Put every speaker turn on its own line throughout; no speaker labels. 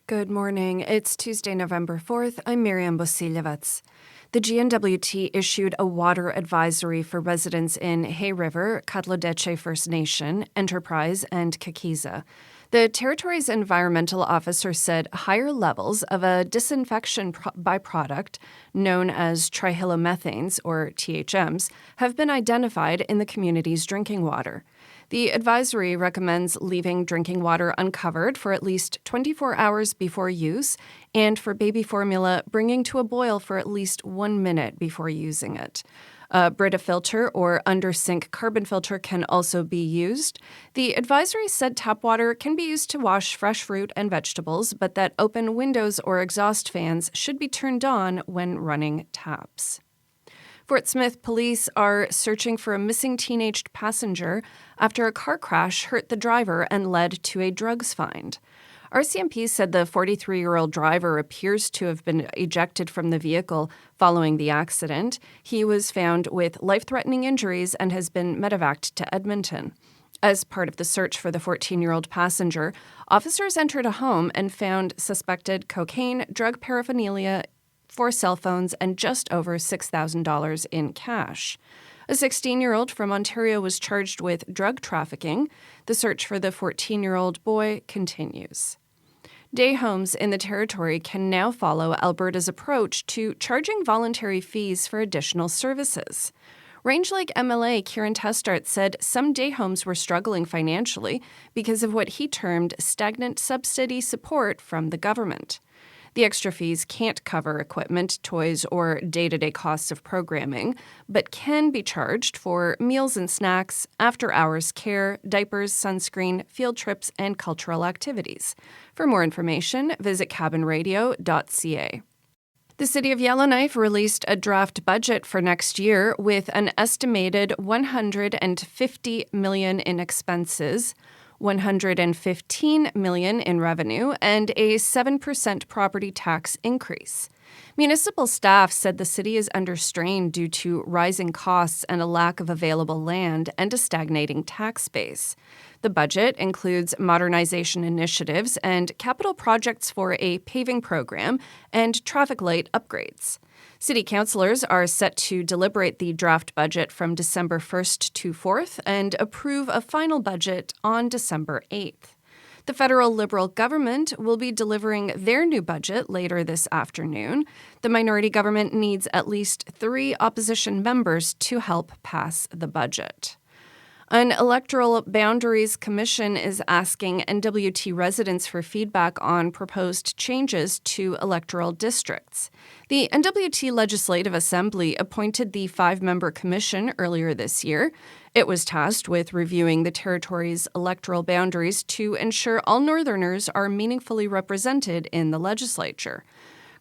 Good morning. It's Tuesday, November 4th. I'm Miriam Bosiljevets. The GNWT issued a water advisory for residents in Hay River, Katlodeche First Nation, Enterprise, and Kakiza. The territory's environmental officer said higher levels of a disinfection byproduct known as trihylomethanes, or THMs, have been identified in the community's drinking water. The advisory recommends leaving drinking water uncovered for at least 24 hours before use, and for baby formula, bringing to a boil for at least 1 minute before using it. A Brita filter or under-sink carbon filter can also be used. The advisory said tap water can be used to wash fresh fruit and vegetables, but that open windows or exhaust fans should be turned on when running taps. Fort Smith police are searching for a missing teenage passenger after a car crash hurt the driver and led to a drugs find. RCMP said the 43-year-old driver appears to have been ejected from the vehicle following the accident. He was found with life-threatening injuries and has been medevaced to Edmonton. As part of the search for the 14-year-old passenger, officers entered a home and found suspected cocaine, drug paraphernalia, 4 cell phones, and just over $6,000 in cash. A 16-year-old from Ontario was charged with drug trafficking. The search for the 14-year-old boy continues. Day homes in the territory can now follow Alberta's approach to charging voluntary fees for additional services. Range Lake MLA Kieran Testart said some day homes were struggling financially because of what he termed stagnant subsidy support from the government. The extra fees can't cover equipment, toys, or day-to-day costs of programming, but can be charged for meals and snacks, after-hours care, diapers, sunscreen, field trips, and cultural activities. For more information, visit CabinRadio.ca. The City of Yellowknife released a draft budget for next year with an estimated $150 million in expenses, $115 million in revenue, and a 7% property tax increase. Municipal staff said the city is under strain due to rising costs and a lack of available land and a stagnating tax base. The budget includes modernization initiatives and capital projects for a paving program and traffic light upgrades. City councillors are set to deliberate the draft budget from December 1st to 4th and approve a final budget on December 8th. The federal Liberal government will be delivering their new budget later this afternoon. The minority government needs at least 3 opposition members to help pass the budget. An Electoral Boundaries Commission is asking NWT residents for feedback on proposed changes to electoral districts. The NWT Legislative Assembly appointed the 5-member commission earlier this year. It was tasked with reviewing the territory's electoral boundaries to ensure all Northerners are meaningfully represented in the legislature.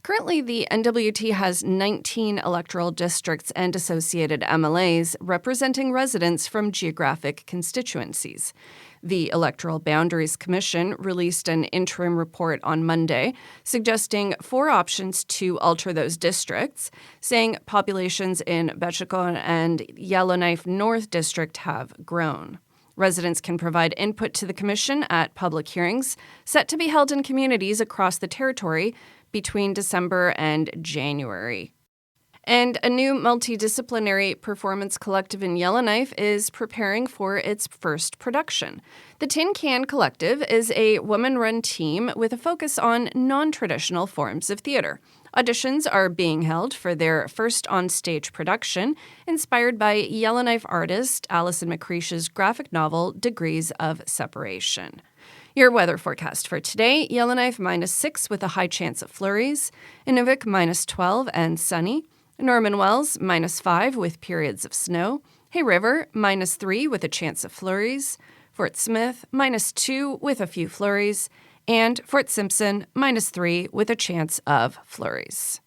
Currently, the NWT has 19 electoral districts and associated MLAs representing residents from geographic constituencies. The Electoral Boundaries Commission released an interim report on Monday, suggesting 4 options to alter those districts, saying populations in Betchikon and Yellowknife North District have grown. Residents can provide input to the commission at public hearings set to be held in communities across the territory between December and January. And a new multidisciplinary performance collective in Yellowknife is preparing for its first production. The Tin Can Collective is a woman-run team with a focus on non-traditional forms of theater. Auditions are being held for their first on-stage production, inspired by Yellowknife artist Alison McCreish's graphic novel, Degrees of Separation. Your weather forecast for today: Yellowknife -6 with a high chance of flurries, Inuvik -12 and sunny, Norman Wells -5 with periods of snow, Hay River -3 with a chance of flurries, Fort Smith -2 with a few flurries, and Fort Simpson -3 with a chance of flurries.